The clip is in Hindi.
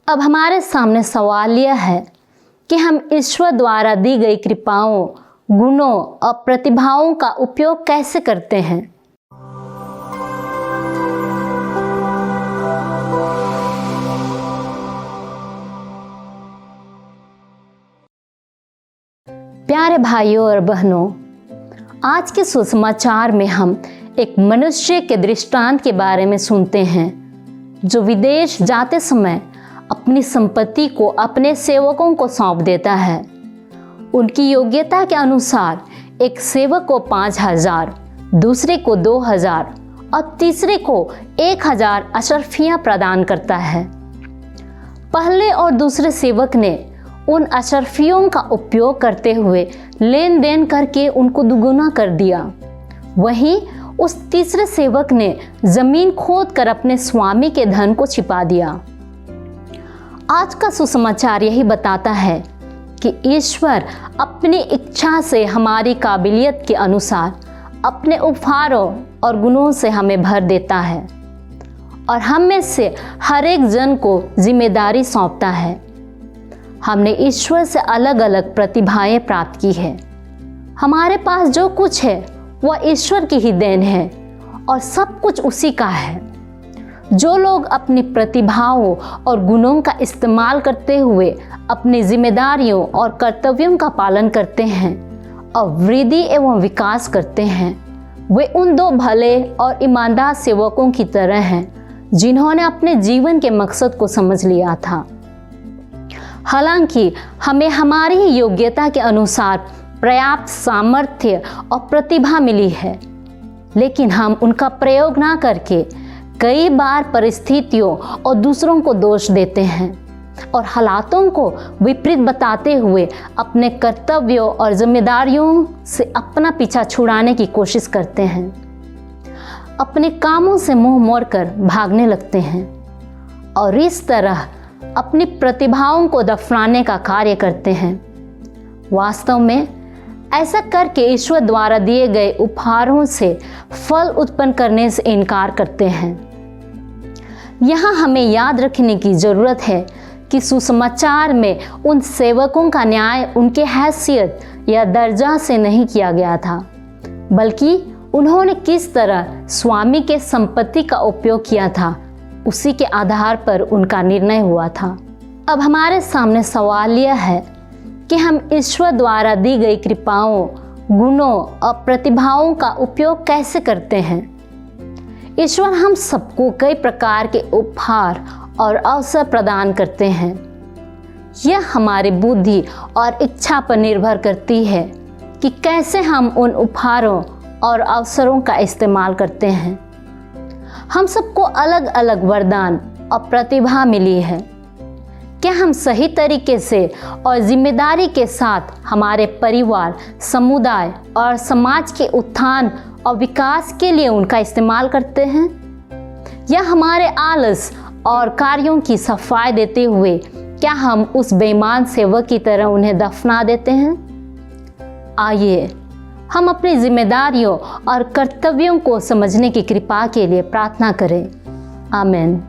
अब हमारे सामने सवाल यह है कि हम ईश्वर द्वारा दी गई कृपाओं, गुणों और प्रतिभाओं का उपयोग कैसे करते हैं। प्यारे भाइयों और बहनों, आज के सुसमाचार में हम एक मनुष्य के दृष्टांत के बारे में सुनते हैं जो विदेश जाते समय अपनी संपत्ति को अपने सेवकों को सौंप देता है। उनकी योग्यता के अनुसार एक सेवक को 5,000, दूसरे को 2,000 और तीसरे को 1,000 अशर्फियाँ प्रदान करता है। पहले और दूसरे सेवक ने उन अशर्फियों का उपयोग करते हुए लेन देन करके उनको दुगुना कर दिया। वहीं उस तीसरे सेवक ने जमीन खोद कर अपने स्वामी के धन को छिपा दिया। आज का सुसमाचार यही बताता है कि ईश्वर अपनी इच्छा से हमारी काबिलियत के अनुसार अपने उपहारों और गुणों से हमें भर देता है और हम में से हर एक जन को जिम्मेदारी सौंपता है। हमने ईश्वर से अलग अलग प्रतिभाएं प्राप्त की है। हमारे पास जो कुछ है वह ईश्वर की ही देन है और सब कुछ उसी का है। जो लोग अपनी प्रतिभाओं और गुणों का इस्तेमाल करते हुए अपनी जिम्मेदारियों और कर्तव्यों का पालन करते हैं और वृद्धि एवं विकास करते हैं, वे उन दो भले और ईमानदार सेवकों की तरह हैं जिन्होंने अपने जीवन के मकसद को समझ लिया था। हालांकि हमें हमारी ही योग्यता के अनुसार पर्याप्त सामर्थ्य और प्रतिभा मिली है, लेकिन हम उनका प्रयोग ना करके कई बार परिस्थितियों और दूसरों को दोष देते हैं और हालातों को विपरीत बताते हुए अपने कर्तव्यों और जिम्मेदारियों से अपना पीछा छुड़ाने की कोशिश करते हैं। अपने कामों से मुंह मोड़कर भागने लगते हैं और इस तरह अपनी प्रतिभाओं को दफनाने का कार्य करते हैं। वास्तव में ऐसा करके ईश्वर द्वारा दिए गए उपहारों से फल उत्पन्न करने से इनकार करते हैं। यहाँ हमें याद रखने की जरूरत है कि सुसमाचार में उन सेवकों का न्याय उनके हैसियत या दर्जा से नहीं किया गया था, बल्कि उन्होंने किस तरह स्वामी के संपत्ति का उपयोग किया था उसी के आधार पर उनका निर्णय हुआ था। अब हमारे सामने सवाल यह है कि हम ईश्वर द्वारा दी गई कृपाओं, गुणों और प्रतिभाओं का उपयोग कैसे करते हैं। ईश्वर हम सबको कई प्रकार के उपहार और अवसर प्रदान करते हैं। यह हमारी बुद्धि और इच्छा पर निर्भर करती है कि कैसे हम उन उपहारों और अवसरों का इस्तेमाल करते हैं। हम सबको अलग अलग वरदान और प्रतिभा मिली है। क्या हम सही तरीके से और जिम्मेदारी के साथ हमारे परिवार, समुदाय और समाज के उत्थान और विकास के लिए उनका इस्तेमाल करते हैं, या हमारे आलस और कार्यों की सफाई देते हुए क्या हम उस बेईमान सेवक की तरह उन्हें दफना देते हैं? आइए हम अपनी जिम्मेदारियों और कर्तव्यों को समझने की कृपा के लिए प्रार्थना करें। आमीन।